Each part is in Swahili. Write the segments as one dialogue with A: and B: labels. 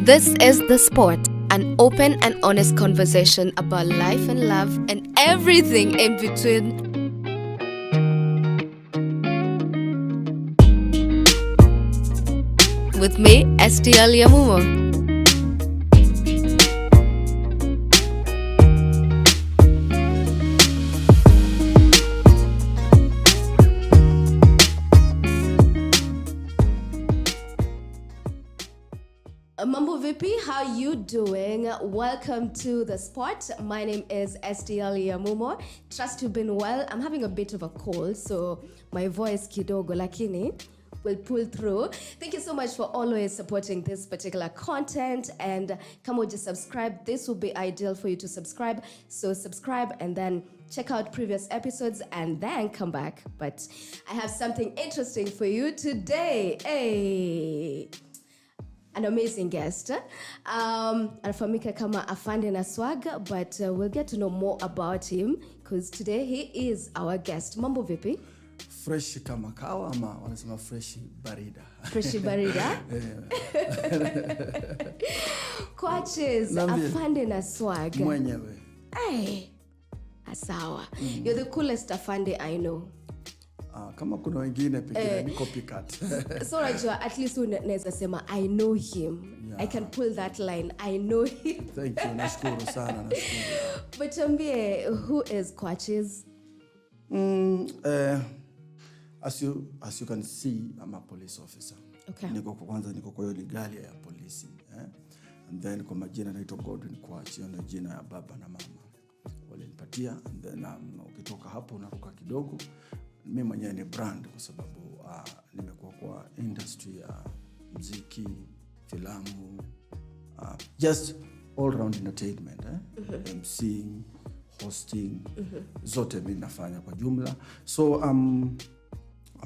A: This is The Spot, an open and honest conversation about life and love and everything in between. With me, STL Yamumo. Mambo Vipi, how you doing? Welcome to The Spot. My name is STL Yamumo. Trust you've been well. I'm having a bit of a cold, so my voice kidogo lakini will pull through. Thank you so much for always supporting this particular content, and kama uja subscribe, this will be ideal for you to subscribe. So subscribe and then check out previous episodes and then come back. But I have something interesting for you today. Hey, an amazing guest. Anafahamika kama Afande na Swag, but we'll get to know more about him because today he is our guest. Mambo vipi?
B: Fresh kama kawa ama wanasema fresh barida.
A: Fresh barida? Qwachezz, Afande na Swag.
B: Mwenyewe.
A: Hey, asawa. You're the coolest Afande I know.
B: Kama kuna wengine pekee ni copycat.
A: So unajua at least unaweza sema I know him. Yeah. I can pull that line. I know him.
B: Thank you. Nashukuru sana, nashukuru.
A: But tuambie, who is Qwachezz?
B: As you can see, I'm a police officer.
A: Okay.
B: Niko kwa hiyo legalia ya polisi. And then kwa majina naitwa Qwachezz, hiyo ndio jina ya baba na mama walinipatia. And then ukitoka hapo unaruka kidogo. Mimi mwenyewe ni brand kwa sababu nimekuwa kwa industry ya muziki, filamu, just all round entertainment, MCing, hosting, zote mimi nafanya kwa jumla. So I'm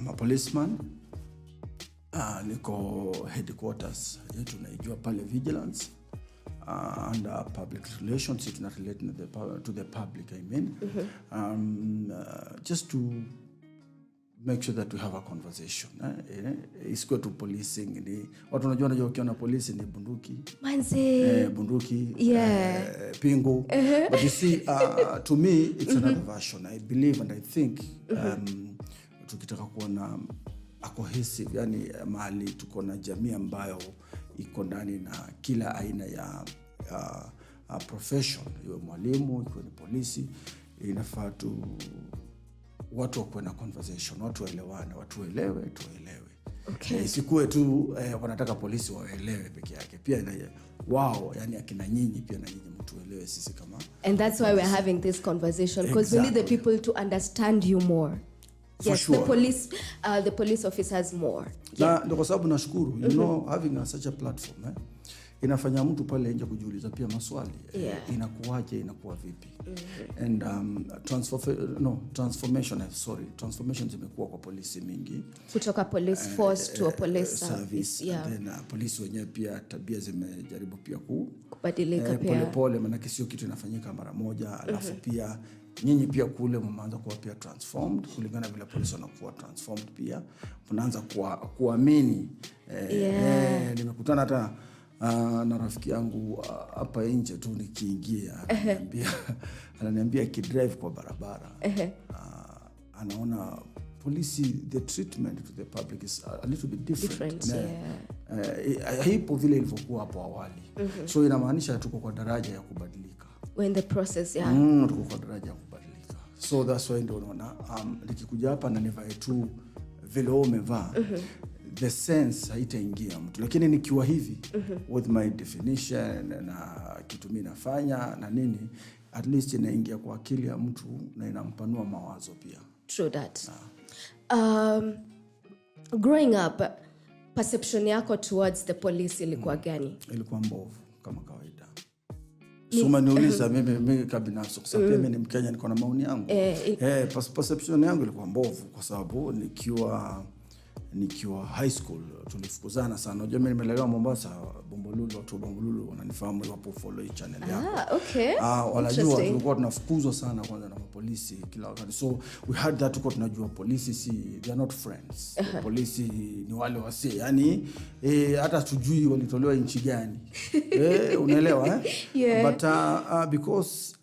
B: a policeman. Niko headquarters yetu naijua pale vigilance, under public relations, it not related to the public, I mean. Just to make sure that we have a conversation. Isikuwe tu policing ni watu unajua ukiona polisi ni bunduki.
A: Manze.
B: Bunduki.
A: Yeah.
B: Pingu. But you see, to me, it's another version. I believe and I think tukitaka kuona a cohesive, yani mahali tuko na jamii ambayo iko ndani na kila aina ya profession, iwe mwalimu, iwe ni polisi, inafaa tu watu wakuwe na conversation, watu waelewane, watu waelewe, tuwaelewe.
A: Okay.
B: Isikuwe tu wanataka polisi waelewe peke yake. Pia wao, yani akina nyinyi pia na nyinyi mtu waelewe sisi kama.
A: And that's why we're having this conversation, because we need the people to understand you more. Yes,
B: sure.
A: The police officers more.
B: Na ndio kwa sababu nashukuru, you know, having such a platform, inafanya mtu pale nje kujiuliza pia maswali. Inakuwaje, inakuwa vipi? And transformation zimekuwa kwa polisi mingi.
A: Kutoka police force to a police service.
B: Yeah. And then polisi wenyewe pia tabia zimejaribu pia
A: kubadilika pia.
B: Pole maana sio kitu inafanyika mara moja, alafu pia nyinyi pia kule mmeanza kuwa pia transformed kulingana vile polisi wanakuwa transformed pia. Mnaanza kuamini. Nimekutana hata na rafiki yangu hapa nje tu nikiingia, ananiambia kidrive kwa barabara, anaona polisi, the treatment to the public is a little bit different. Haipo vile ilivyokuwa hapo awali. So inamaanisha tuko kwa daraja ya kubadilika.
A: We're in the process,
B: tuko kwa daraja ya kubadilika. So that's why ndio unaona nikikuja hapa na nivae tu vile umevaa, the sense haitaingia mtu, lakini nikiwa hivi with my definition na kitu mimi nafanya na nini, at least inaingia kwa akili ya mtu na inampanua mawazo pia.
A: True that. Growing up, perception yako towards the police ilikuwa gani?
B: Ilikuwa mbovu kama kawaida. Soma niuliza mimi kabinafsi kwa sababu mimi ni Mkenya, niko na maoni yangu. Perception yangu ilikuwa mbovu kwa sababu nikiwa nikiwa high school tulifukuzana sana. Unajua mimi nimelelewa Mombasa, Bombolulu, watu wa Bombolulu wananifahamu hapo, follow channel yako.
A: Okay.
B: Wanajua tulikuwa tunafukuzwa sana kwanza na polisi kila wakati. So we had that, tulikuwa tunajua polisi they are not friends. Polisi ni wale wasi, yani hata tujui walitolewa nchi gani. Unaelewa
A: Yeah.
B: But because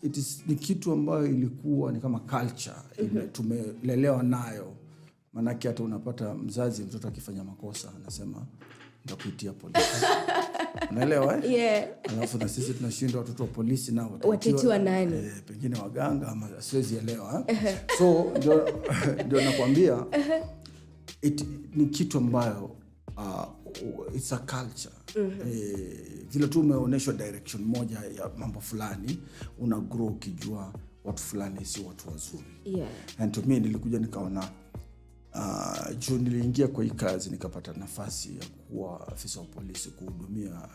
B: ni kitu ambayo ilikuwa ni kama culture ile tumelelewa nayo. Manake hata unapata mzazi mtoto akifanya makosa anasema nitakuitia polisi. Unaelewa
A: Yeah.
B: Alafu na sisi tunashinda watoto wa polisi nao
A: watatiwa nani?
B: Pengine waganga ama siwezi elewa. So ndio nakwambia ni kitu ambayo it's a culture. Vile tu umeonyeshwa direction moja ya mambo fulani, una grow ukijua watu fulani si watu wazuri.
A: Yeah.
B: And to me nilikuja nikaona juu niliingia kwa hii kazi nikapata nafasi ya kuwa afisa wa polisi kuhudumia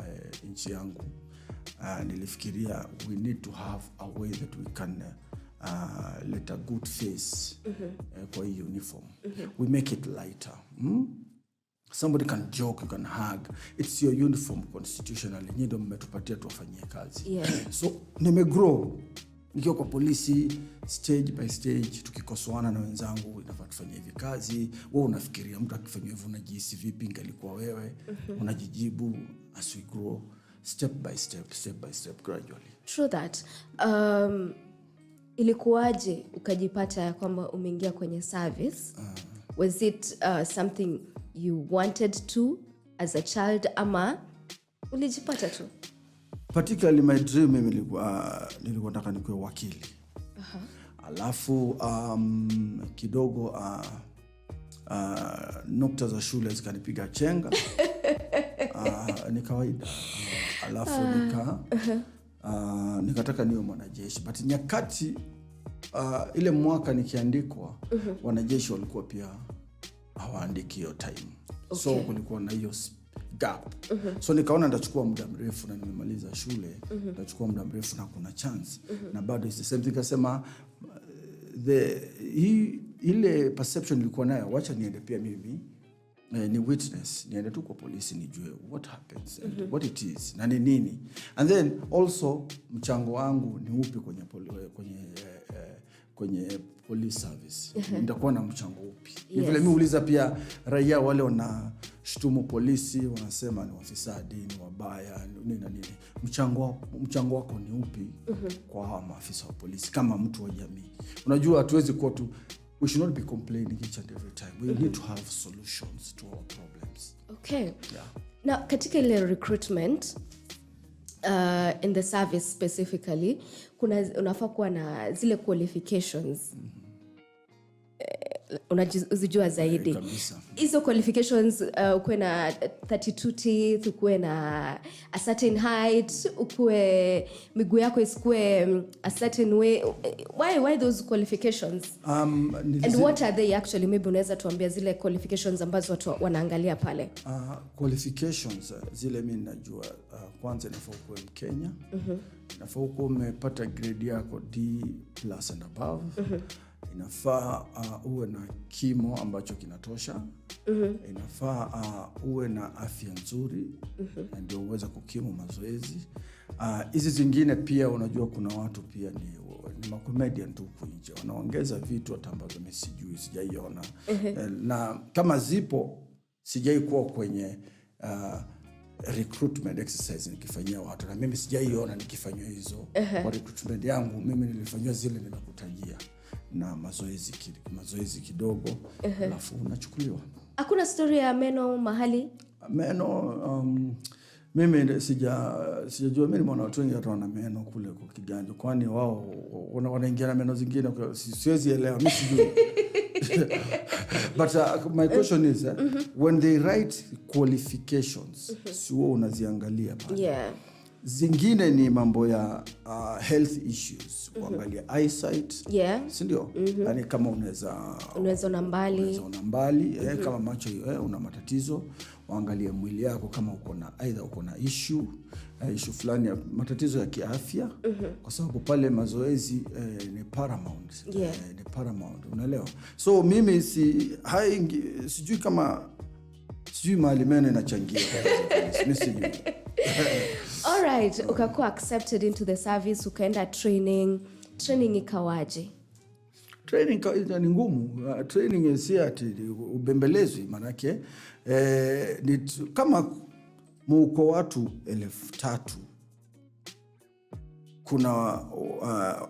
B: nchi yangu. Nilifikiria we need to have a way that we can let a good face kwa hii uniform. We make it lighter. Somebody can joke, you can hug. It's your uniform constitutionally. Nyinyi ndio mmetupatia tuwafanyie kazi.
A: Yeah.
B: So nimegrow nikiwa kwa polisi, stage by stage tukikosoana na wenzangu, inafaa tufanye hivi kazi. Wewe unafikiria mtu akifanya hivyo unajihisi vipi ingelikuwa wewe? Unajijibu as we grow step by step gradually.
A: True that. Ilikuwaje ukajipata kwamba umeingia kwenye service? Was it something you wanted to as a child ama ulijipata tu?
B: Particularly my dream mimi nilikuwa nataka nikuwe wakili. Alafu kidogo nukta za shule zikanipiga chenga. Ni kawaida. Alafu nikataka niwe mwanajeshi, but nyakati ile mwaka nikiandikwa wanajeshi walikuwa pia hawaandiki hiyo time. Okay. So kulikuwa na hiyo gap. So nikaona nitachukua muda mrefu na nimemaliza shule, nitachukua muda mrefu na kuna chance. Na bado is the same thing, kasema ile perception nilikuwa nayo, wacha niende pia mimi ni witness, niende tu kwa polisi nijue what happens and what it is na ni nini. And then also mchango wangu ni upi kwenye police service. Nitakuwa na mchango upi? Yes. Ni vile mimi uliza pia raia wale wanashtumu polisi, wanasema ni wafisadi, ni wabaya, nini na nini. Mchango wako ni upi kwa hawa maafisa wa polisi kama mtu wa jamii? Unajua hatuwezi kuwa tu, we should not be complaining each and every time. We need to have solutions to our problems.
A: Okay.
B: Yeah.
A: Now, katika ile recruitment in the service specifically, unafaa kuwa na zile qualifications. Unajua zaidi. Hizo qualifications ukuwe na 32 teeth, ukuwe na a certain height, ukuwe miguu yako isikue a certain way. Why those qualifications? And what are they actually? Maybe unaweza tuambia zile qualifications ambazo watu wanaangalia pale.
B: Qualifications zile mimi najua, kwanza inafaa kuwa Mkenya. Inafaa kuwa umepata grade yako D+ and above. Inafaa uwe na kimo ambacho kinatosha. Inafaa uwe na afya nzuri ndio uweze kukimu mazoezi. Hizi zingine pia unajua kuna watu pia ni comedian tu nje, wanaongeza vitu hata ambazo mimi sijui, sijaiona. Na kama zipo sijai kuwa kwenye recruitment exercise nikifanyia watu, na mimi sijaiona nikifanywa hizo. Kwa recruitment yangu mimi nilifanywa zile ninakutajia na mazoezi kidogo, alafu unachukuliwa. Hakuna
A: story ya meno mahali?
B: Meno mimi sijajua. Mimi nimeona watu wengi wana meno kule kwa kiganja, kwani wao wanaingia na meno zingine, siwezi elewa, mimi sijui. But my question is when they write qualifications, sio unaziangalia pale.
A: Yeah.
B: Zingine ni mambo ya health issues, kuangalia eyesight. Si ndio? Yani kama unaweza
A: ona mbali,
B: kama macho una matatizo, waangalie mwili yako kama uko na issue fulani ya matatizo ya kiafya, kwa sababu pale mazoezi ni paramount. Ni paramount, unaelewa? So mimi sijui mahali meno inachangia. Mimi sijui.
A: All right, ukakuwa accepted into the service, ukaenda training ikawaje?
B: Training ni ngumu. Training si ati ubembelezwi, manake ni kama muko watu 3,000, kuna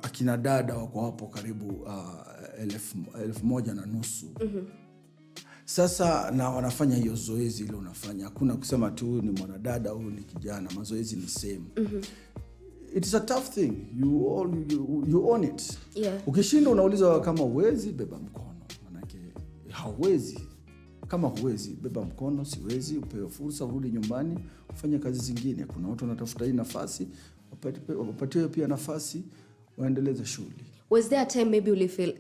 B: akina dada wako hapo karibu 1,500. Sasa na wanafanya hiyo zoezi ile unafanya. Hakuna kusema tu ni mwanadada au ni kijana, mazoezi ni same. It is a tough thing. You own it. Ukishinda unauliza kama huwezi, beba mkono. Manake hauwezi. Kama huwezi, beba mkono, siwezi, upewe fursa, urudi nyumbani, ufanye kazi zingine. Kuna watu wanatafuta hii nafasi, wapatiwe pia nafasi, waendeleze shughuli.
A: Was there a time maybe you feel,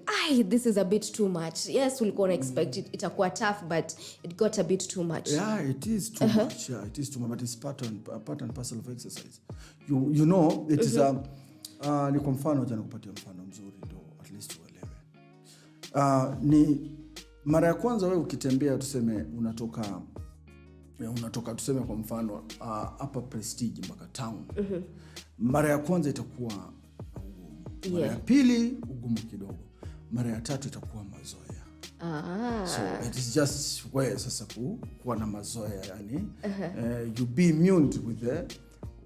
A: this is a bit too much? Yes, ulikuwa expect it itakuwa tough, but it got a bit too much.
B: Yeah, it is too much. Yeah, it is too much, but it's part and parcel of exercise. You know, it is ni kwa mfano, jana kupatia mfano mzuri ndio at least uelewe. Ni mara ya kwanza wewe ukitembea, tuseme unatoka tuseme kwa mfano hapa Prestige mpaka town. Mara ya kwanza itakuwa mara ya pili ugumu kidogo, mara ya tatu itakuwa mazoea. So it is just where sasa kuwa na mazoea, yani you be immune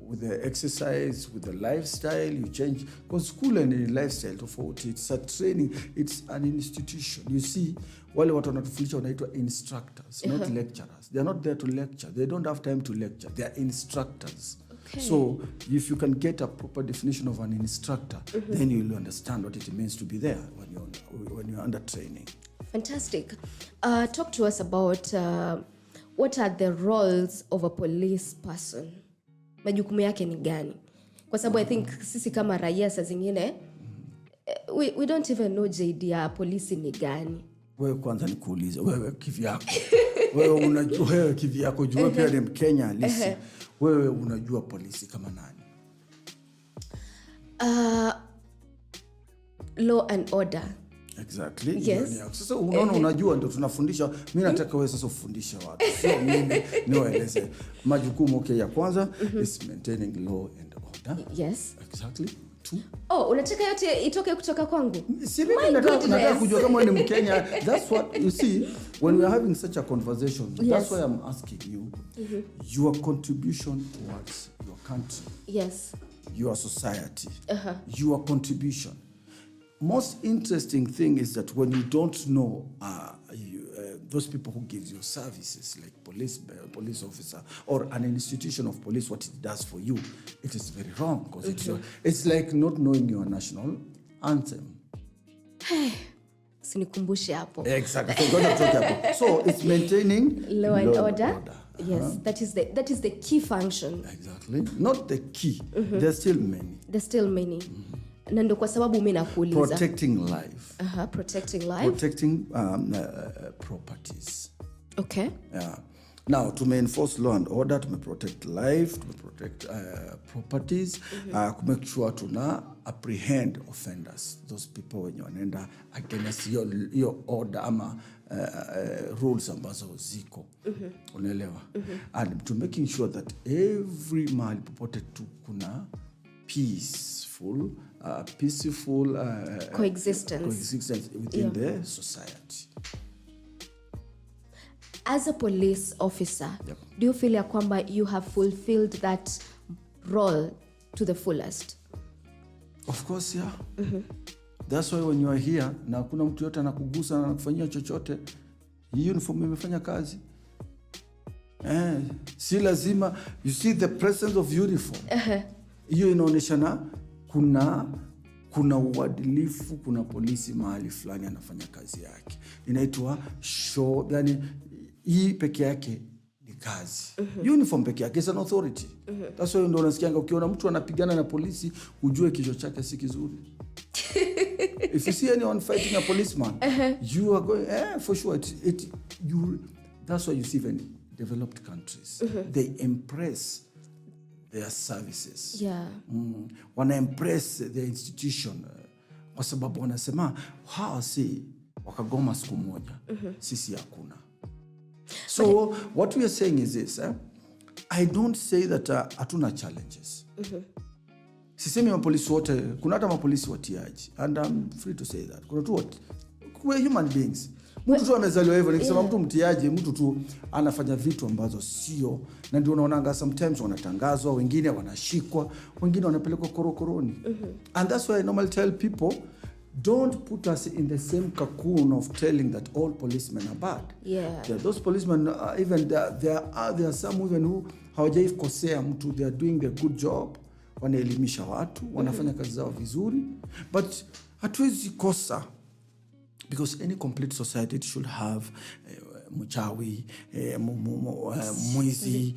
B: with the exercise, with the lifestyle, you change, because school and lifestyle tofauti. It's a training, it's an institution. You see, wale watu wanatufundisha wanaitwa instructors, not lecturers. They are not there to lecture. They don't have time to lecture. They are instructors. Okay. So if you can get a proper definition of an instructor, then you will understand what it means to be there when you're under training.
A: Fantastic. Talk to us about what are the roles of a police person? Majukumu yake ni gani? Kwa sababu I think sisi kama raia saa zingine we don't even know JD ya polisi ni gani.
B: Wewe kwanza nikuulize, wewe kivyako. wewe kivyako, jua pia ni Mkenya halisi. Wewe unajua polisi kama nani?
A: Law and order.
B: Exactly.
A: Yes.
B: Sasa unaona, unajua ndio tunafundisha. Mimi nataka wewe sasa ufundishe watu. Sio mimi niwaeleze. Majukumu ya kwanza is maintaining law and order.
A: Yes.
B: Exactly.
A: 2. Unataka yote itoke kutoka kwangu?
B: Si mimi nataka kujua kama wewe ni Mkenya. That's what you see when we are having such a conversation.
A: Yes.
B: That's why I'm asking you your contribution towards your country.
A: Yes.
B: Your society. Your contribution. Most interesting thing is that when you don't know those people who gives you services, like police officer or an institution of police, what it does for you, it is very wrong, because it's like not knowing your national anthem.
A: Sinikumbushe hapo.
B: Exactly. So it's maintaining
A: law and order. Yes, that is the key function.
B: Exactly. Not the key. There's still many.
A: Na ndo kwa sababu mimi nakuuliza.
B: Protecting life.
A: Protecting life.
B: Protecting properties.
A: Okay.
B: Yeah. Now, to enforce law and order, to protect life, to protect properties, to make sure to apprehend offenders, those people when you wanaenda against your order ama rules ambazo ziko. Unaelewa? And to making sure that every mahali popote tu kuna peaceful coexistence within the society.
A: As a police officer, do you feel ya kwamba you have fulfilled that role to the fullest?
B: Of course, yeah. That's why when you are here na kuna mtu yote anakugusa na kufanyia chochote, hii uniform imefanya kazi. Si lazima, you see the presence of uniform. Hiyo inaonyeshana kuna uadilifu, kuna polisi mahali fulani anafanya kazi yake. Inaitwa show, yani hii peke yake ni kazi. Uniform peke yake is an authority. That's why ndio unasikianga ukiona mtu anapigana na polisi ujue kichwa chake si kizuri. If you see anyone fighting a policeman, you are going, for sure, that's why you see even developed countries, they impress their services. Wana impress their institution, kwa sababu wanasema, hawa si wakagoma siku moja, sisi hakuna. So what we are saying is this, I don't say that hatuna challenges. Sisemi mapolisi wote, kuna hata mapolisi watiaji, and I'm free to say that. Kuna tu we're human beings. Mtu tu amezaliwa hivyo, nikisema mtu mtiaji, mtu tu anafanya vitu ambazo sio, na ndio unaonanga sometimes wanatangazwa, wengine wanashikwa, wengine wanapelekwa korokoroni. And that's why I normally tell people, don't put us in the same cocoon of telling that all policemen are bad. Those policemen, even there are some even who hawajaikosea mtu, they are doing a good job. Wanaelimisha watu, wanafanya kazi zao vizuri, but hatuwezi kosa, because any complete society should have mchawi, mwizi,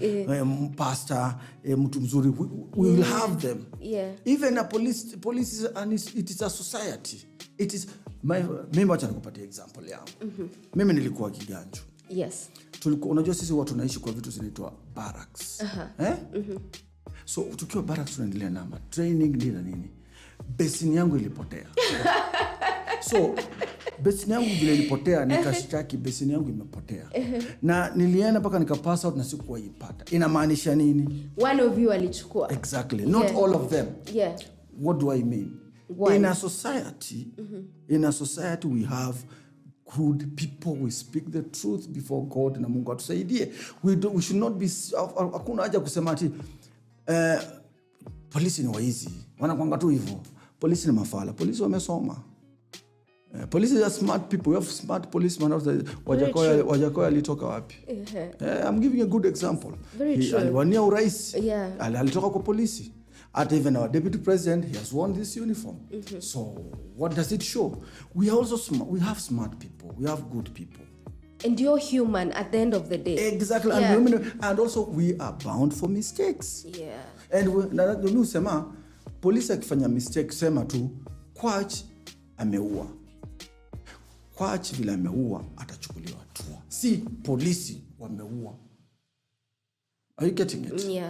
B: pastor, mtu mzuri. We will have them. Even a police it is a society. It is mimi wacha nikupatie example yangu. Mimi nilikuwa Kiganjo. Unajua sisi watu tunaishi kwa vitu zinaitwa barracks. So tukiwa barracks tunaendelea na training na nini. Basin yangu ilipotea. So basin yangu vile ilipotea, nikashtaki basin yangu imepotea. Na nilienda mpaka nikapass out na sikuwaipata. Inamaanisha nini?
A: One of you alichukua.
B: Exactly. Not all of them. What do I mean? Why? In a society, we have good people. We speak the truth before God na Mungu atusaidie. We should not be, hakuna haja kusema ati polisi ni waizi. Wanakuanga tu hivyo. Polisi ni mafala. Polisi wamesoma. Police are smart people. We have smart policemen out there. Wajakoya alitoka wapi? I'm giving a good example. Aliwania urais. Alitoka kwa polisi. At even our deputy president, he has worn this uniform. So what does it show? We are also smart. We have smart people. We have good people.
A: And you're human at the end of the day.
B: Exactly. And also we are bound for mistakes. And when you say, police akifanya mistake, sema tu, Qwachezz ameua. Qwachezz vile ameua, atachukuliwa hatua. Si polisi wameua. Are you getting it?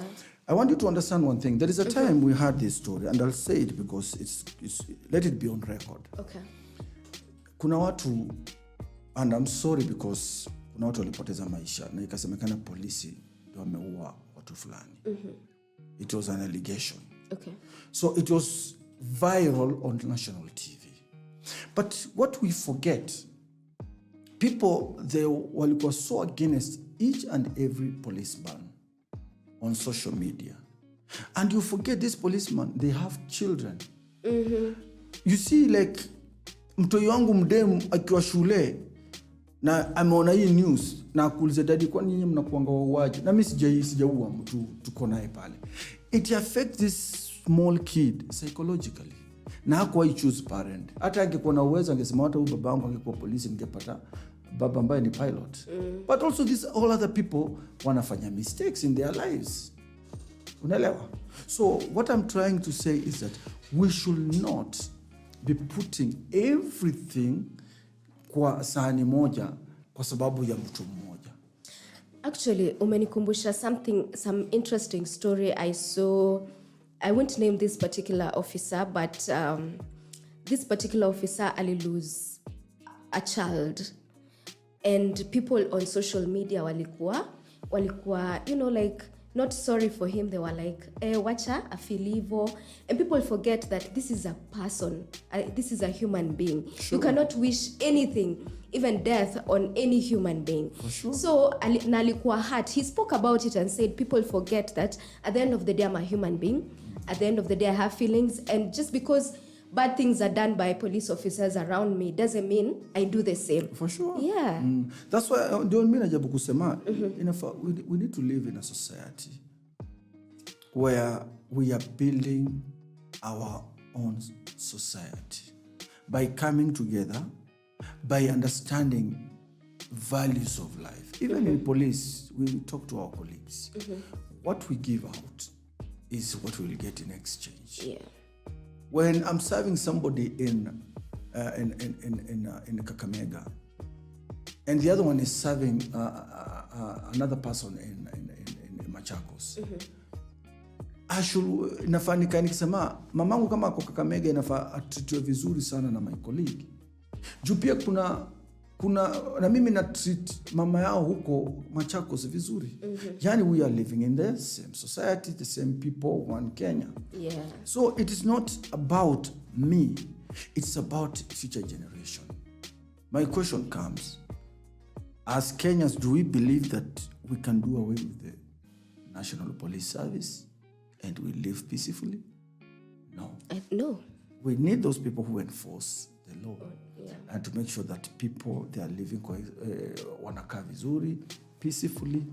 B: I want you to understand one thing. There is a time we had this story, and I'll say it because it's let it be on record. Kuna watu, and I'm sorry because kuna watu walipoteza maisha, na ikasemekana polisi wameua watu fulani. It was an allegation. So it was viral on national TV. But what we forget, people, they were so against each and every policeman on social media. And you forget these policemen, they have children. You see, like, mtoi wangu mdemu akiwa shule, na ameona hii news, na akuuliza daddy, kwa nini mnakuanga wauaji? Na mimi sijaua mtu, tuko naye pale. It affects this small kid psychologically. Na hakuwa choose parent. Hata angekuwa na uwezo angesema hata huyu babangu angekuwa polisi ningepata baba ambaye ni pilot. But also all other people wanafanya mistakes in their lives. Unaelewa? So what I'm trying to say is that we should not be putting everything kwa sahani moja kwa sababu ya mtu mmoja.
A: Actually, umenikumbusha some interesting story I saw. I won't name this particular officer, but this particular officer lose a child, and people on social media walikuwa, you know, like, not sorry for him. They were like, wacha afilivo. And people forget that this is a person. This is a human being. You cannot wish anything, even death, on any human being. So alikuwa hurt. He spoke about it and said, people forget that at the end of the day, I'm a human being. At the end of the day, I have feelings. And just because bad things are done by police officers around me doesn't mean I do the same.
B: For sure.
A: Yeah.
B: That's why don't mean ajabu kusema. We need to live in a society where we are building our own society by coming together, by understanding values of life. Even in police, we talk to our colleagues. What we give out is what we'll get in exchange.
A: Yeah.
B: When I'm serving somebody in Kakamega, and the other one is serving another person in Machakos, inafaa nikisema mamangu kama ako Kakamega inafaa atreatiwe vizuri sana na my colleague. Juu pia kuna na mimi na treat mama yao huko Machakos vizuri. Yani we are living in the same society, the same people, one Kenya.
A: Yeah.
B: So it is not about me, it's about future generation. My question comes, as Kenyans, do we believe that we can do away with the National Police Service and we live peacefully? No.
A: No.
B: We need those people who enforce the law.
A: Yeah.
B: And to make sure that people, they are living wanakaa vizuri, peacefully,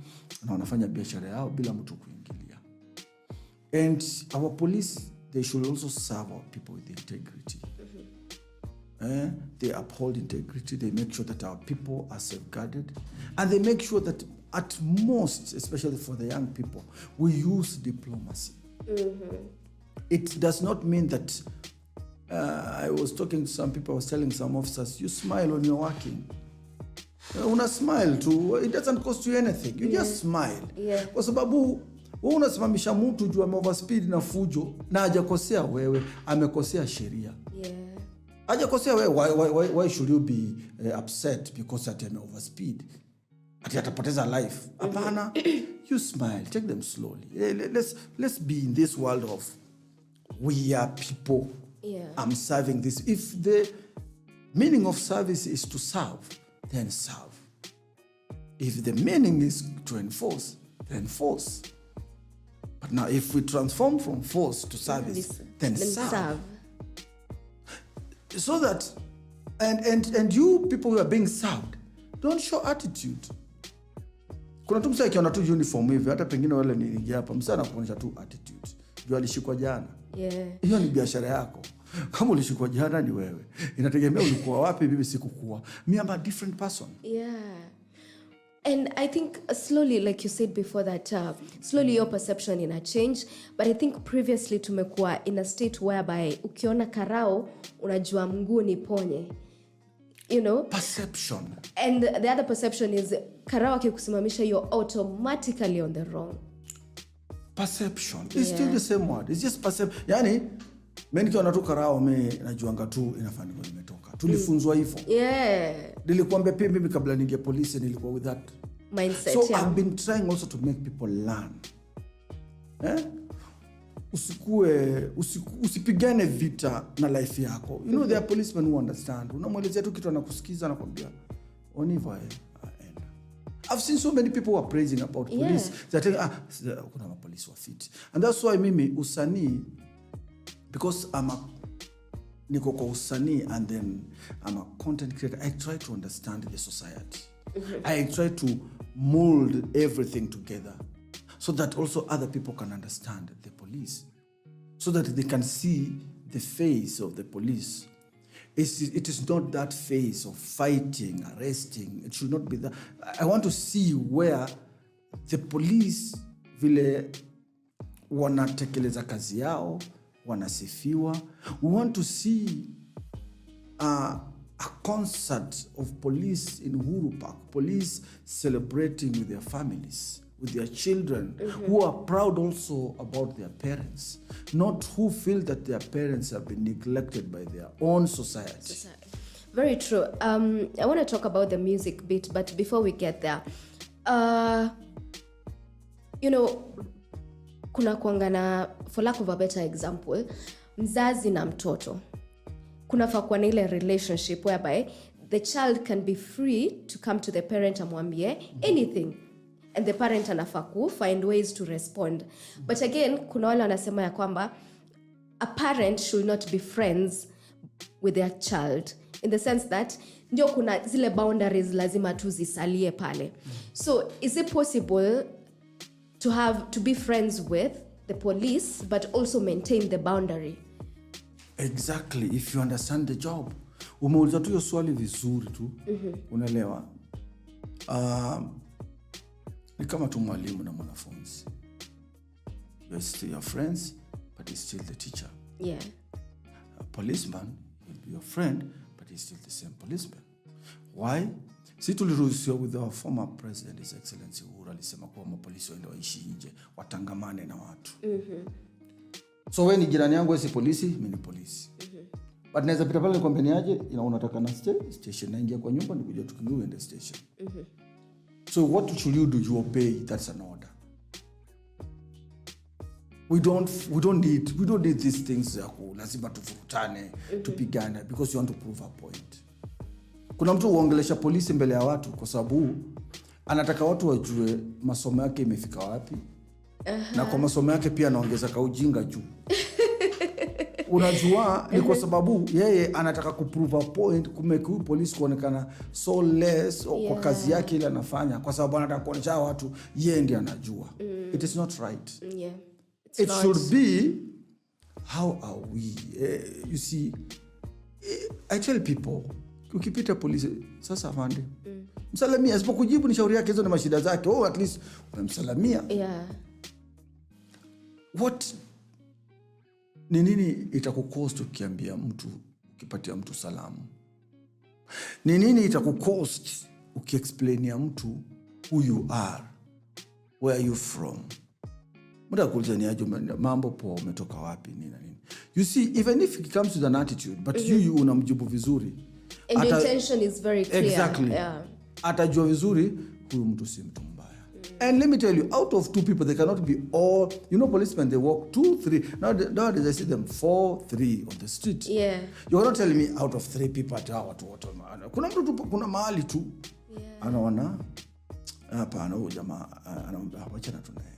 B: na wanafanya biashara yao bila mtu kuingilia. And our police, they should also serve our people with integrity. They uphold integrity, they make sure that our people are safeguarded, and they make sure that at most, especially for the young people, we use diplomacy. It does not mean that I was talking to some people, I was telling some officers, you smile when you're working. Una smile too, it doesn't cost you anything. You just smile.
A: Yeah.
B: Kwa sababu wewe unasimamisha mtu juu overspeed na fujo na hajakosea wewe, amekosea sheria.
A: Yeah.
B: Hajakosea wewe, why should you be upset because at overspeed? Ati atapoteza life. Hapana. You smile, take them slowly. Let's be in this world of we are people.
A: Yeah.
B: I'm serving this. If the meaning of service is to serve, then serve. If the meaning is to enforce, then enforce. But now if we transform from force to service, then serve. So that, and you people who are being served, don't show attitude. Kuna tu msa ikiona tu uniform hivi, hata pengine wale niingia hapa, msa anakuonyesha tu attitude. Juu alishikwa jana.
A: Yeah.
B: Hiyo ni biashara yako. Kama ulishikwa jana ni wewe. Inategemea ulikuwa wapi, mimi sikukuwa. Me I'm a different person.
A: Yeah. And I think slowly, like you said before, that slowly your perception in a change. But I think previously tumekuwa in a state whereby ukiona karao, unajua mguu ni ponye. You know?
B: Perception.
A: And the other perception is karao akikusimamisha, you're automatically on the wrong.
B: Perception. It's still the same word. It's just perception. Yani, mimi nikiona tu karao, mimi najuanga tu inafanya kwa nimetoka. Tulifunzwa hivyo. Yeah. Nilikuambia pia mimi kabla ninge polisi nilikuwa with that
A: mindset.
B: So I've been trying also to make people learn. Usipigane vita na life yako. You know there are policemen who understand. Unamwelezea tu kitu anakusikiza anakwambia oniva I've seen so many people who are praising about police. They're telling, kuna police were fit. And that's why mimi usanii, because niko kwa usanii and then I'm a content creator, I try to understand the society. I try to mold everything together so that also other people can understand the police. So that they can see the face of the police. It is not that face of fighting, arresting. It should not be that. I want to see where the police vile wanatekeleza kazi yao, wanasifiwa. We want to see a concert of police in Uhuru Park, police celebrating with their families, with their children, who are proud also about their parents, not who feel that their parents have been neglected by their own society.
A: Very true. I want to talk about the music bit, but before we get there, you know, kuna kuangana, for lack of a better example, mzazi na mtoto. Kuna kuwa na ile relationship whereby the child can be free to come to the parent amwambie anything. And the parent anafaa find ways to respond. But again, kuna wale wanasema ya kwamba a parent should not be friends with their child, in the sense that ndio kuna zile boundaries lazima tu zisalie pale. So is it possible to be friends with the police but also maintain the boundary?
B: Exactly, if you understand the job. Umeuliza tu hiyo swali vizuri tu. Unaelewa? Ni kama tu mwalimu na mwanafunzi. You're still your friends, but he's still the teacher.
A: Yeah.
B: A policeman will be your friend, but he's still the same policeman. Why? Si tuliruhusiwa with our former president, His Excellency Uhuru, alisema kuwa mapolisi waende waishi nje, watangamane na watu. So wewe ni jirani yangu, wewe si polisi, mimi ni polisi. But naweza pita pale nikwambia ni aje, unataka na station, naingia kwa nyumba nikuja tukimbie ende station. So what should you do? You obey. That's an order. We don't need these things ya lazima tufurutane, tupigane because you want to prove a point. Kuna mtu uongelesha polisi mbele ya watu kwa sababu anataka watu wajue masomo yake imefika wapi. Na kwa masomo yake pia anaongeza kaujinga juu. Unajua ni kwa sababu yeye anataka kuprove a point, kumake huyu polisi kuonekana so less kwa kazi yake ile anafanya, kwa sababu anataka kuonyesha watu yeye ndiye anajua. It is not right.
A: Yeah.
B: It should be, how are we? You see, I tell people, ukipita polisi, sasa afande, msalamia. Asipokujibu ni shauri yake, hizo ni mashida zake. At least umemsalamia.
A: Yeah.
B: What ni nini itakucost ukiambia mtu, ukipatia mtu salamu? Ni nini itakucost ukiexplainia mtu who you are, where you from? Muda kuuliza ni aje, mambo poa, umetoka wapi, nini na nini. You see, even if it comes with an attitude, but you unamjibu vizuri.
A: And the intention is very clear.
B: Exactly. Yeah. Atajua vizuri huyu mtu si mtu mbaya. And let me tell you, out of 2 people, they cannot be all, policemen, they walk 2, 3. Nowadays I see them 4, 3 on the street.
A: Yeah.
B: You're not telling me out of 3 people at watu wote. Kuna mtu tu, kuna mahali tu. Yeah. Anaona hapana, huyu jamaa anaomba wachana tu naye.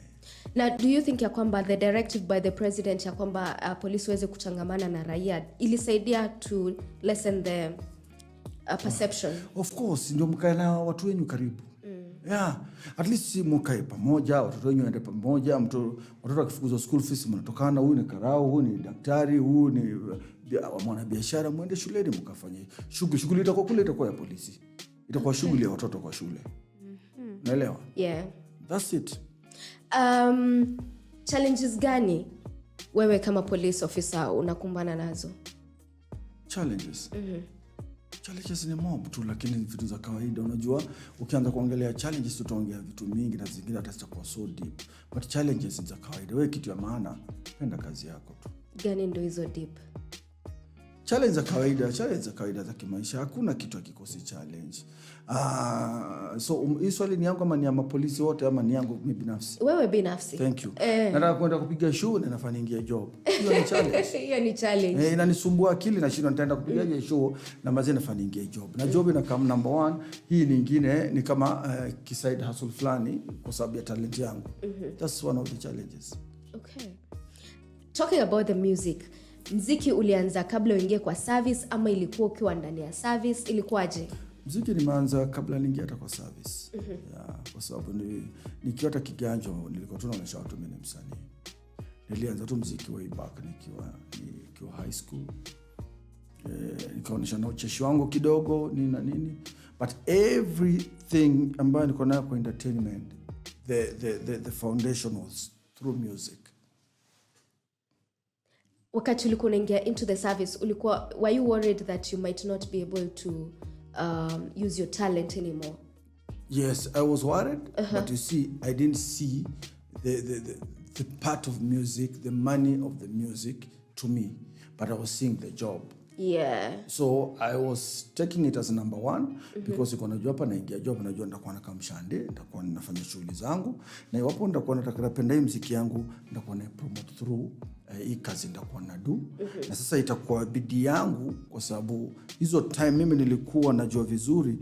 A: Now, do you think ya kwamba the directive by the president ya kwamba polisi waweze kuchangamana na raia ilisaidia to lessen the perception?
B: Of course, ndio mkae na watu wenyu karibu. Yeah, at least mkae pamoja, watoto wenyu waende pamoja, watoto wakifukuzwa school fees mnatokana, huyu ni karau, huyu ni daktari, huyu ni mwana biashara, muende shuleni mkafanye shughuli itakuwa kule, itakuwa ya polisi. Itakuwa shughuli ya watoto kwa shule. Unaelewa?
A: Yeah.
B: That's it.
A: Challenges gani wewe kama police officer unakumbana nazo?
B: Challenges? Challenges ni mob tu, lakini vitu za kawaida. Unajua, ukianza kuongelea challenges tutaongea vitu mingi na zingine hata zitakuwa so deep. But challenges ni za kawaida. Wewe kitu ya maana, penda kazi yako tu.
A: Gani ndio hizo deep?
B: Challenge za kawaida za kimaisha. Hakuna kitu hakikosi challenge. So hii swali ni yangu ama ni ya mapolisi wote ama ni yangu mimi binafsi?
A: Wewe binafsi.
B: Thank you. Nataka kwenda kupiga show na nafanya ingia job. Hiyo ni challenge.
A: Hiyo ni challenge.
B: Inanisumbua akili na shida, nitaenda kupiga show na mazee nafanya ingia job. Na job ina kama number 1, hii nyingine ni kama side hustle fulani kwa sababu ya talent yangu. That's one of the challenges.
A: Okay. Talking about the music. Mziki ulianza kabla uingie kwa service ama ilikuwa ukiwa ndani ya service? Ilikuwaje?
B: Mziki nimeanza kabla niingie hata kwa service. Yeah, kwa sababu nikiwa hata kiganjo nilikuwa tu naonyesha watu mimi ni msanii. Nilianza tu mziki way back nikiwa high school. Nikaonyesha na ucheshi wangu kidogo nini. But everything ambayo niko nayo kwa entertainment, the foundation was through music.
A: Wakati ulikuwa unaingia into the service, were you worried that you might not be able to use your talent anymore?
B: Yes, I was worried, but you see, I didn't see the part of music, the money of the music to me, but I was seeing the job.
A: Yeah.
B: So I was taking it as number 1 because iko najua hapa naingia job, najua nitakuwa na kamshande, nitakuwa ninafanya shughuli zangu, na iwapo nitakuwa napenda hii muziki yangu, nitakuwa na promote through hii kazi nitakuwa na do. Na sasa itakuwa bidii yangu kwa sababu hizo time mimi nilikuwa najua vizuri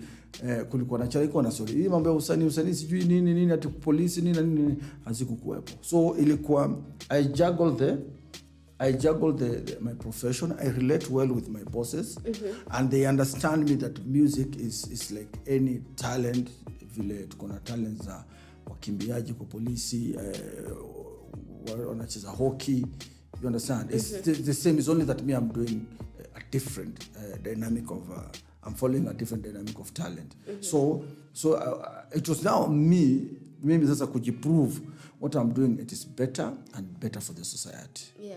B: kulikuwa na chaiko na sorry. Hii mambo ya usanii sijui nini ati polisi nini hazikukuepo. So ilikuwa I juggled my profession. I relate well with my bosses, and they understand me that music is like any talent. Vile tuko na talents za wakimbiaji kwa polisi, wanacheza hockey. You understand? It's the same. It's only that me I'm doing a different dynamic of I'm following a different dynamic of talent. So it was now maybe sasa kujiprove what I'm doing, it is better and better for the society.
A: Yeah.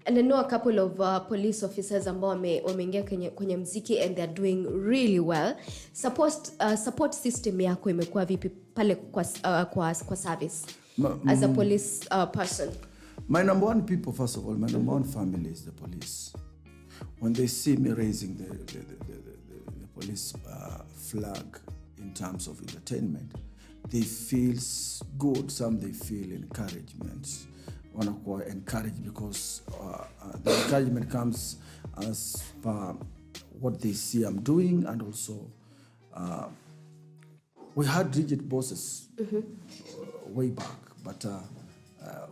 A: And I know a couple of police officers ambao wameingia kwenye mziki and they're doing really well. Support system yako imekuwa vipi pale kwa service as a police person?
B: My number one people, first of all, my number one family is the police. When they see me raising the police flag in terms of entertainment, they feel good. Some they feel encouragement. Wanakuwa encouraged because the encouragement comes as per what they see I'm doing, and also we had rigid bosses way back, but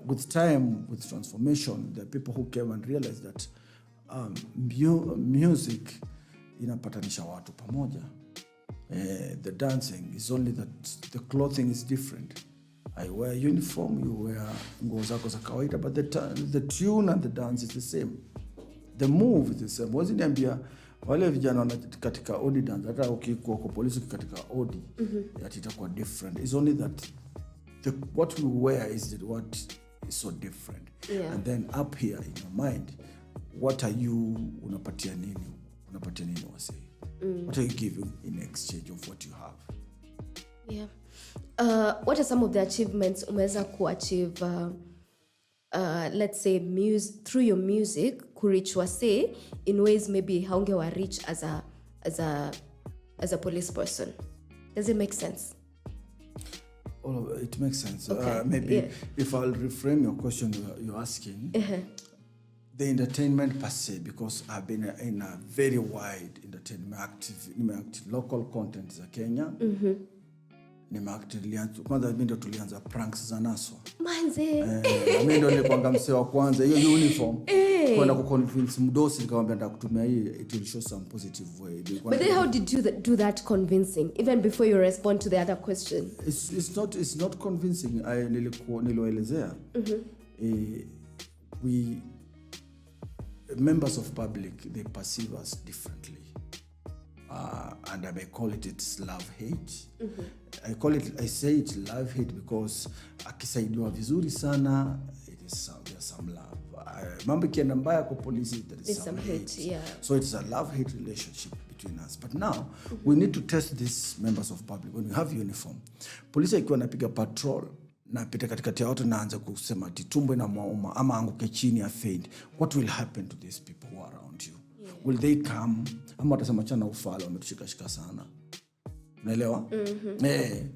B: with time, with transformation, there are people who came and realized that music inapatanisha watu pamoja. The dancing is only that the clothing is different. I wear uniform, you wear nguo zako za kawaida, but the tune and the dance is the same. The move is the same. Wazi niambia wale vijana katika odi dance, hata ukikuwa kwa polisi katika odi, that itakuwa different. It's only that what we wear is what is so different.
A: Yeah.
B: And then up here in your mind, what are you unapatia nini wase? What are you giving in exchange of what you have?
A: Yeah. What are some of the achievements umeweza kuachieve let's say through your music kureach wase in ways maybe haungewa reach as a police person? Does it make sense?
B: It makes sense.
A: Okay.
B: Maybe if I'll reframe your question you're asking, the entertainment per se, because I've been in a very wide entertainment active local content za Kenya. Kwanza mimi ndo tulianza pranks za Naswa.
A: Manze.
B: Mimi ndo nilikuanga msee wa kwanza hiyo uniform. Kwenda kuconvince mdosi nikamwambia ndakutumia hii, it will show some positive way.
A: But then how did you do that convincing even before you respond to the other question?
B: It's not convincing. Niloelezea. We members of public, they perceive us differently. And I may call it's love-hate. I say it's love-hate because akisaidiwa vizuri sana, there's some love. Mambo kienda mbaya kwa polisi, there is some hate.
A: Yeah.
B: So it's a love-hate relationship between us. But now, we need to test these members of public. When we have uniform, polisi ikiwa napiga patrol, na pita katikati ya watu naanza kusema ati tumbo inamuuma ama anguke chini ya faint, what will happen to these people who are around you? Will they come? Ama watasema chana ufala wametushikashika sana. Unaelewa?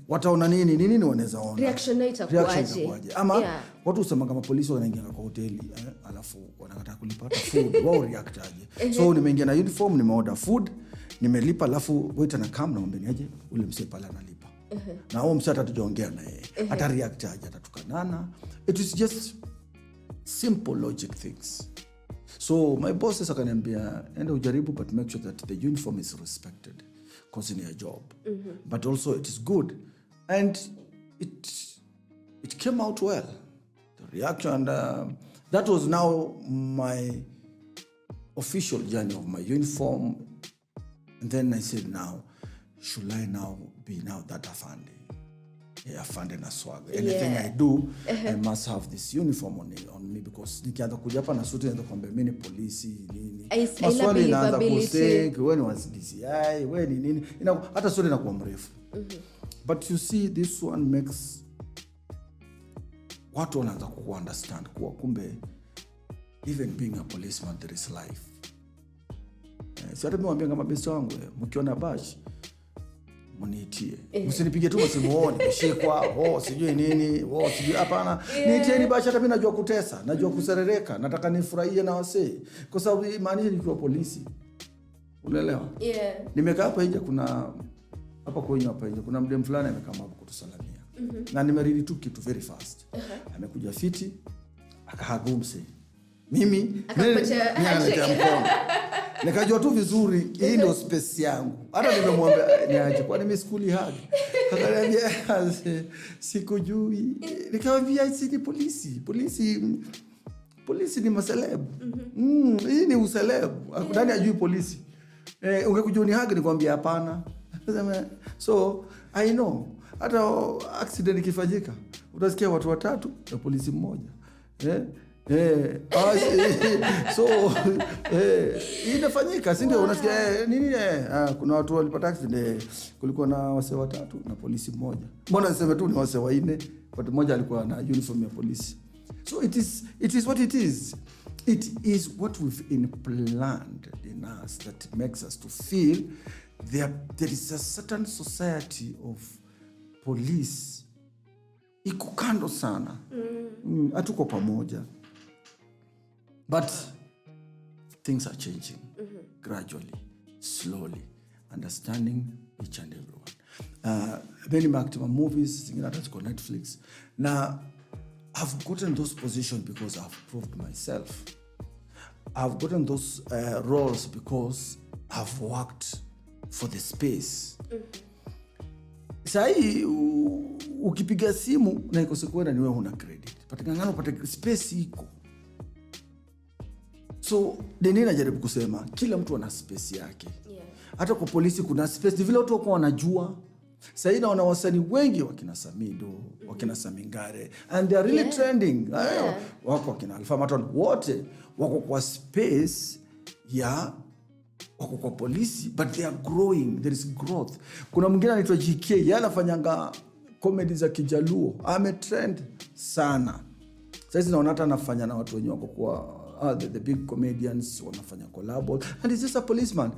B: Wataona nini wanaweza ona?
A: Reaction itakuwaje?
B: Ama watu usema kama polisi wanaingia kwa hoteli, alafu wanataka kulipata food, wao react aje? So nimeingia na uniform, nimeorder food, nimelipa, alafu waiter na come na mwambie aje ule msee pale analipa. Na huo msee atatujaongea na yeye. Ata react aje, atatukanana. It is just simple logic things. So my bosses akaniambia enda ujaribu, but make sure that the uniform is respected because in your job. But also it is good, and it came out well. The reaction, and that was now my official journey of my uniform. And then I said, now should I now be that afande? Afande na swag. Anything I do, I must have this uniform on me, because nikianza kuja hapa na suti naanza kuambia mimi ni polisi nini. Maswali inaanza kustake, wewe ni DCI, wewe ni nini. Hata suti inakuwa mrefu. But you see, this one makes watu wanaanza ku understand kuwa kumbe even being a policeman there is life. Si hata mwambia kama best wangu mkiona bash mniitie. Msinipige tu msimuone mshikwa, sijui nini, sijui hapana. Niitieni bash, hata mimi najua kutesa, najua kuserereka, nataka nifurahie na wasee. Kwa sababu imani nilikuwa polisi. Unaelewa? Nimekaa hapa nje, kuna mdem fulani amekaa hapo kutusalamia. Na nimeridi tu kitu very fast. Amekuja fiti, akahagumse. Mimi naletea mkono. Nikajua tu vizuri hii ndio space yangu. Hata nimemwambia niaje, kwani mimi skuli hadi. Akaniambia sikujui. Nikamwambia si polisi. Polisi ni maseleb. Hii ni useleb. Ndani ajui polisi. Ungekuja unihage nikwambia hapana. So I know hata accident ikifanyika utasikia watu 3 na polisi mmoja. So inafanyika, si ndio? Unasikia nini? Kuna watu walipata accident, kulikuwa na wase 3 na polisi mmoja. Mbona niseme tu ni wase 4, but mmoja alikuwa na uniform ya polisi. So it is what it is. It is what we've implanted in us that makes us to feel there is a certain society of police iko kando sana. Hatuko pamoja. But things are changing gradually, slowly, understanding each and everyone. Many maximum movies, zingine hata ziko Netflix. Now, I've gotten those positions because I've proved myself. I've gotten those roles because I've worked for the space. Sai ukipiga simu na ikose kwenda ni wewe huna credit. Patikangana upate space iko. So nini najaribu kusema, kila mtu ana space yake. Hata kwa polisi kuna space, vile watu wako wanajua. Sasa naona wasanii wengi wakina Samido, wakina Samingare, and they are really trending. Wako wakina Alpha Maton, wote wako kwa space ya wako kwa polisi, but they are growing. There is growth. Kuna mwingine anaitwa GK, yeye anafanyanga comedy za Kijaluo, ametrend sana. Sasa naona hata anafanya na watu wenye wako kwa the big comedians, wanafanya collab, and he's just a policeman.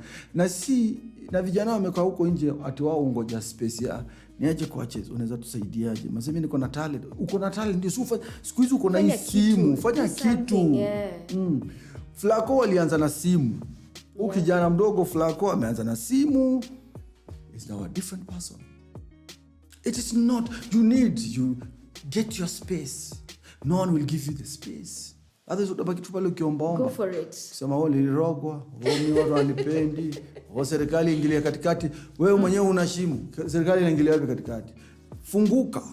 B: Na vijana wamekaa huko nje ati wao ngoja space ya niaje Qwachezz, unaweza tusaidiaje? Mimi niko na talent. Uko na talent ndio siku hizi uko na simu, fanya kitu. Flaco alianza na simu. Kijana mdogo Flaco ameanza na simu. Is now a different person. It is not, you get your space. No one will give you the space. Others utabaki tu pale ukiombaomba.
A: Go for it.
B: Sema wao nilirogwa, wao watu wanipendi, wao serikali ingilia katikati. Wewe mwenyewe una shimu, serikali inaingilia wapi katikati? Funguka.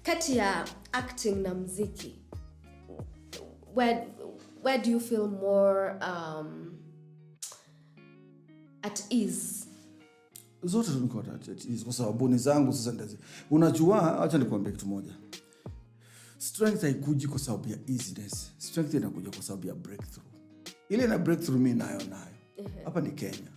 A: Kati ya acting na muziki, where do you feel more at ease?
B: Zote niko at ease kwa sababu ni zangu sasa ndazi. Unajua, acha nikwambie kitu moja. Strength haikuji kwa sababu ya easiness. Strength inakuja kwa sababu ya breakthrough. Ile na breakthrough mimi nayo. Hapa ni Kenya.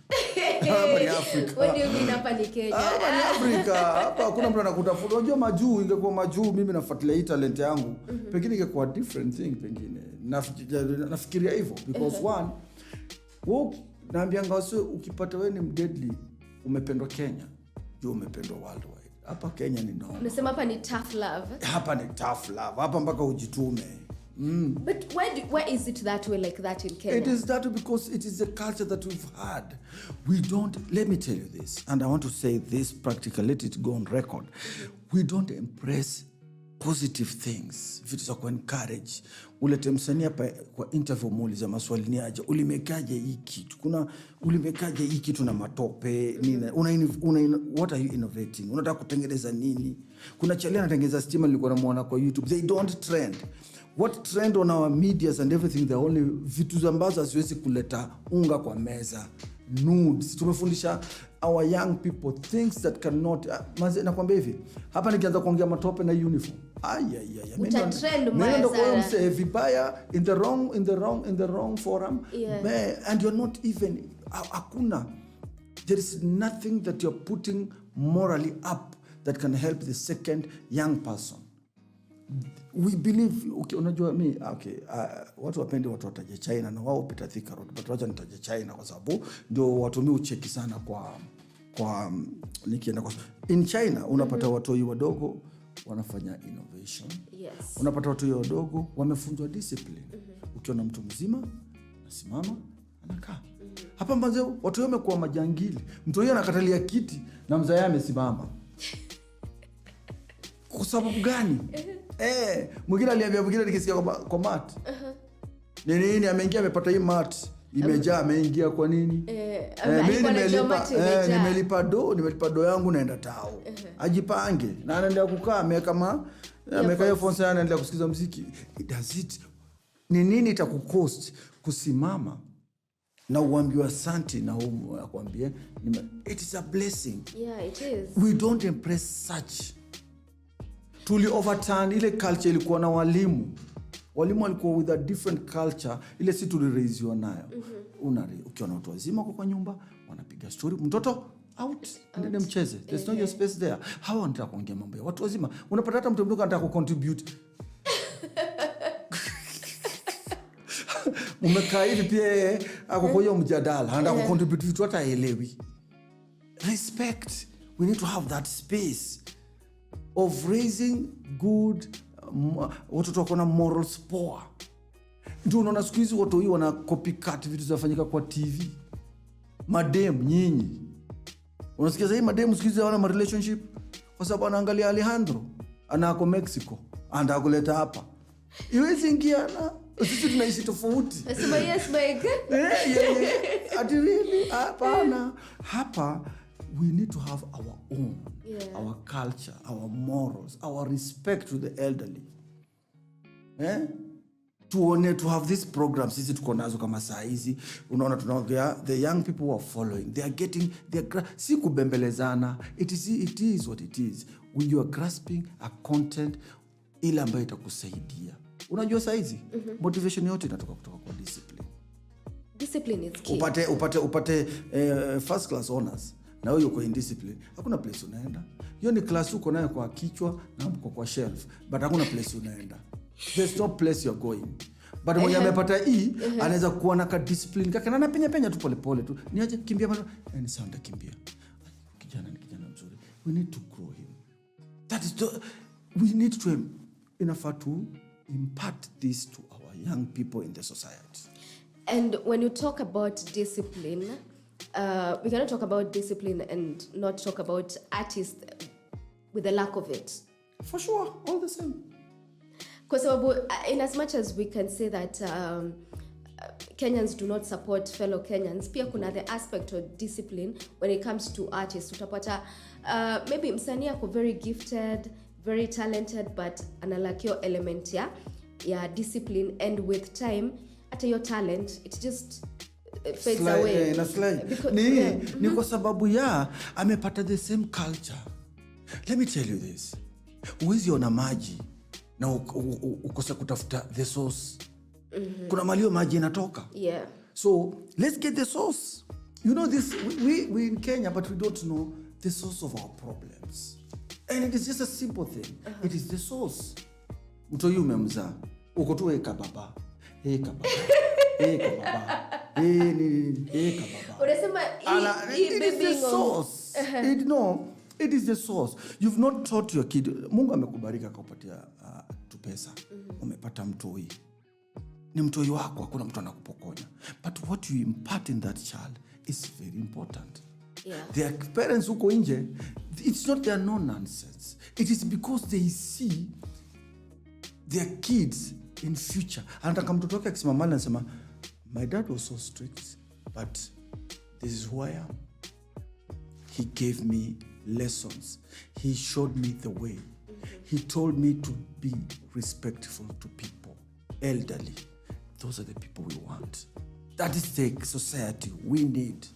B: Hapa ni Afrika.
A: What do you mean hapa ni Kenya?
B: Hapa ni Afrika. Hapa hakuna mtu anakutafuta. Unajua majuu, ingekuwa majuu mimi nafuatilia hii talent yangu. Pengine ingekuwa different thing pengine. Nafikiria hivyo because one, naambianga wase ukipata wewe ni mdeadly, umependwa Kenya, ndio umependwa worldwide. Hapa Kenya ni normal.
A: Unasema hapa ni tough love.
B: Hapa ni tough love. Hapa mpaka ujitume.
A: But why is it that way like that in Kenya?
B: It is that way because it is the culture that we've had. Let me tell you this, and I want to say this practically, let it go on record. We don't embrace positive things, vitu za kuencourage. Ulete msanii hapa kwa interview muulize maswali ni aje, ulimekaje hii kitu? Ulimekaje hii kitu na matope? Nini? What are you innovating? Unataka kutengeneza nini? Kuna chali anatengeneza stima nilikuwa namuona kwa YouTube. They don't trend. What trend on our medias and everything, the only vitu ambazo haziwezi kuleta unga kwa meza. Nudes. Tumefundisha our young people things that cannot. Nakwambia hivi, hapa nikianza kuongea matope na uniform.
A: Utatrend mbaya sana.
B: Vibaya in the wrong forum. And you're not even hakuna. There is nothing that you're putting morally up that can help the second young person. We believe, unajua mimi watu wapende watu wataje China na wao pita Thika Road, but wacha nitaje China kwa sababu ndio watu mimi ucheki sana kwa nikienda kwa in China unapata watu wadogo wanafanya innovation.
A: Yes.
B: Unapata watu wadogo wamefunzwa discipline. Ukiona mtu mzima anasimama anakaa. Hapa mwanzo watu wamekuwa majangili. Mtu yeye anakatalia kiti na mzee amesimama. Kwa sababu gani? Mwingine aliambia mwingine nikisikia kwa mat. Nini ameingia amepata hii mat imejaa, ameingia kwa nini? Mimi nimelipa do yangu naenda tao. Ajipange na anaendelea kukaa ameweka hiyo phone sana anaendelea kusikiza muziki. Does it nini itakucost kusimama na uambiwa asante na akwambie it is a blessing.
A: Yeah, it is.
B: We don't embrace such. Tuli overturn ile culture ilikuwa na walimu walikuwa with a different culture ile si tuliraisiwa nayo. Ukiona watu wazima kwa nyumba wanapiga story, mtoto out nende mcheze, there's no your space there. Hawa wanataka kuongea mambo ya watu wazima, unapata hata mtu mdogo anataka kucontribute. Umekaa hivi pia ako kwa hiyo mjadala anataka kucontribute vitu hata haelewi. Respect, we need to have that space of raising good watoto wako na morals poa. Ndio unaona siku hizi watu hiyo wana copycat vitu zinafanyika kwa TV. Madem nyinyi unasikia zaidi madem siku hizi wana relationship kwa sababu anaangalia Alejandro anako Mexico anataka kuleta hapa. Iwezi ingiana, sisi tunaishi tofauti.
A: Nasema yes Mike.
B: Ati really hapana. Hapa we need to have our own, our culture, our morals, our respect to the elderly. To have this program sisi tuko nazo kama saa hizi, unaona tunaongea, the young people who are following, they are getting si kubembelezana, it is what it is. When you are grasping a content ile ambayo itakusaidia. Unajua saa hizi motivation yote inatoka kutoka kwa discipline.
A: Discipline is key.
B: Upate first class honors na wewe uko indiscipline, hakuna place unaenda. Hiyo ni class uko nayo kwa kichwa na uko kwa shelf, but hakuna place unaenda. There's no place you're going. But mwenye amepata anaweza kuwa na discipline kaka na anapenya tu pole tu. Niaje kimbia bado ni sound kimbia. Kijana ni kijana mzuri. We need to grow him. We need to impart this to our young people in the society.
A: And when you talk about discipline, we cannot talk about discipline and not talk about artists with the lack of it.
B: For sure, all the same.
A: Because in as much as we can say that Kenyans do not support fellow Kenyans, pia kuna the aspect of discipline when it comes to artists. Utapata maybe msanii ako very gifted, very talented, but analakio element ya discipline, and with time at your talent it just fades away.
B: Ni kwa sababu amepata the same culture. Let me tell you this. Uwezi ona maji na ukosa kutafuta the source. Kuna malio maji inatoka.
A: Yeah.
B: So let's get the source. You know this, we in Kenya, but we don't know the source of our problems. And it is just a simple thing. It is the source. Mtu yu umemzaa, uko tu kababa. Kababa.
A: Unasema
B: it is the source. It is the source. You've not taught your kid. Mungu amekubariki akakupatia tu pesa. Umepata mtoi. Ni mtoi wako, hakuna mtu anakupokonya. But what you impart in that child is very important.
A: Yeah.
B: Their parents huko nje, it's not their no nonsense. It is because they see their kids in future. Anataka mtoto wake akisimama na anasema, my dad was so strict, but this is who I am. He gave me lessons. He showed me the way. He told me to be respectful to people, elderly. Those are the people we want. That is the society we need.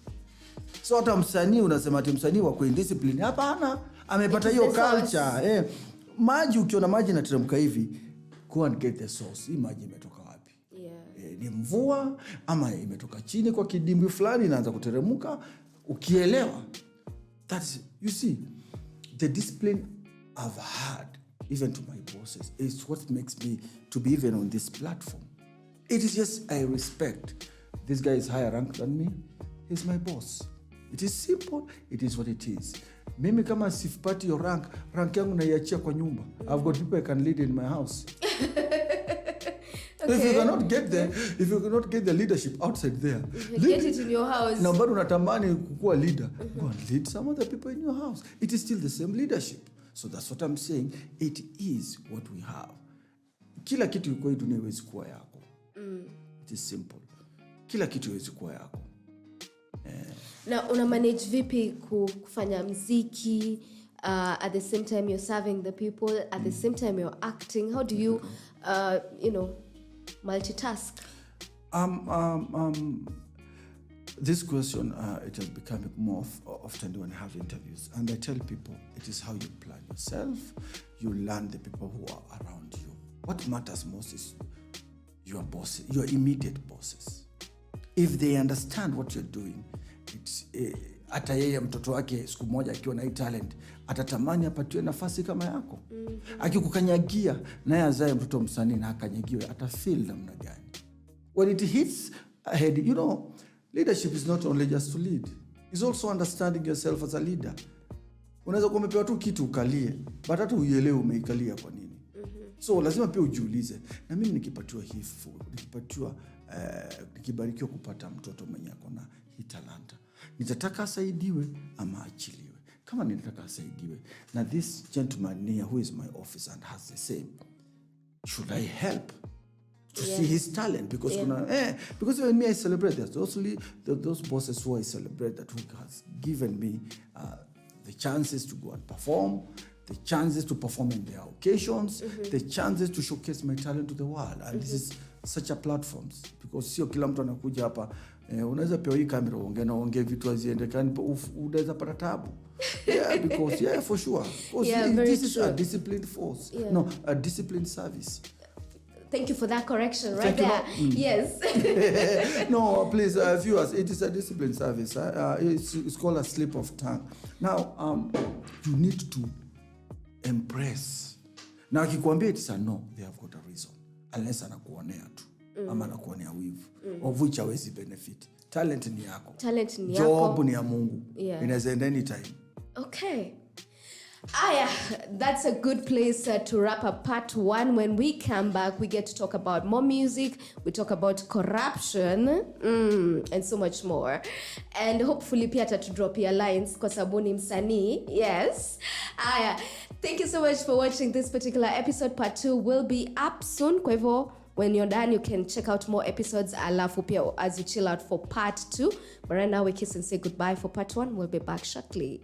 B: So hata msanii unasema ati msanii wako indiscipline. Hapana, amepata hiyo culture. Maji, ukiona maji inateremka hivi, go and get the source. Hii maji imetoka wapi?
A: Yeah.
B: Ni mvua ama imetoka chini kwa kidimbwi fulani inaanza kuteremka. Ukielewa, that's, you see, the discipline I've had, even to my bosses, is what makes me to be even on this platform. It is just, I respect. This guy is higher rank than me. He's my boss. It is simple. It is what it is. Mimi kama sifpati your rank yangu naiachia kwa nyumba. I've got people I can lead in my house. Okay. If you cannot get the leadership outside there,
A: get it in your house.
B: Na bado unatamani kukuwa leader, go and lead some other people in your house. It is still the same leadership. So that's what I'm saying. It is what we have. Kila kitu yuko hii dunia haiwezi kuwa yako. It is simple. Kila kitu haiwezi kuwa yako.
A: Na una manage vipi kufanya mziki, at the same time you're serving the people, at the same time you're acting? How do you multitask?
B: this question, it has become more often when I have interviews. And I tell people, it is how you plan yourself. You learn the people who are around you. What matters most is your bosses, your immediate bosses. If they understand what you're doing, it's hata yeye mtoto wake siku moja akiwa na hii talent atatamani apatiwe nafasi kama yako. Akikukanyagia naye azae mtoto msanii na akanyagiwe, atafeel namna gani? When it hits ahead, you know, leadership is not only just to lead. It's also understanding yourself as a leader. Unaweza kuwa umepewa tu kitu ukalie, but hata uielewe umeikalia kwa nini. So lazima pia ujiulize, na mimi nikipatiwa nikibarikiwa kupata mtoto mwenye ako na hii talanta, nitataka asaidiwe ama achiliwe? Kama nitataka asaidiwe, na this gentleman near who is my office and has the same, should I help to see his talent? Because because when me I celebrate, there's those bosses who I celebrate that who has given me the chances to go and perform, the chances to perform in their occasions, the chances to showcase my talent to the world. And this is such a platform, because sio kila mtu anakuja hapa unaweza pewa hii kamera uongee vitu haziendekani, unaweza pata tabu. Because for sure. This is a disciplined force. No, a disciplined service.
A: Thank you for that correction right there. Yes.
B: No, please, viewers, it is a disciplined service. It's called a slip of tongue. Now, you need to embrace. Now, akikwambia it's a no, they have got a reason. Unless anakuonea tu. Ama anakuonea wivu. Of which hawezi benefit. Talent ni yako. Job ni ya Mungu. Inaweza end anytime.
A: Okay. That's a good place to wrap up part 1. When we come back, we get to talk about more music, we talk about corruption, and so much more. And hopefully pia drop your lines kwa sababu ni msanii. Yes. Thank you so much for watching this particular episode. Part 2 will be up soon. Kwa hivyo, when you're done, you can check out more episodes alafu pia as you chill out for part 2. But right now we kiss and say goodbye for part 1. We'll be back shortly.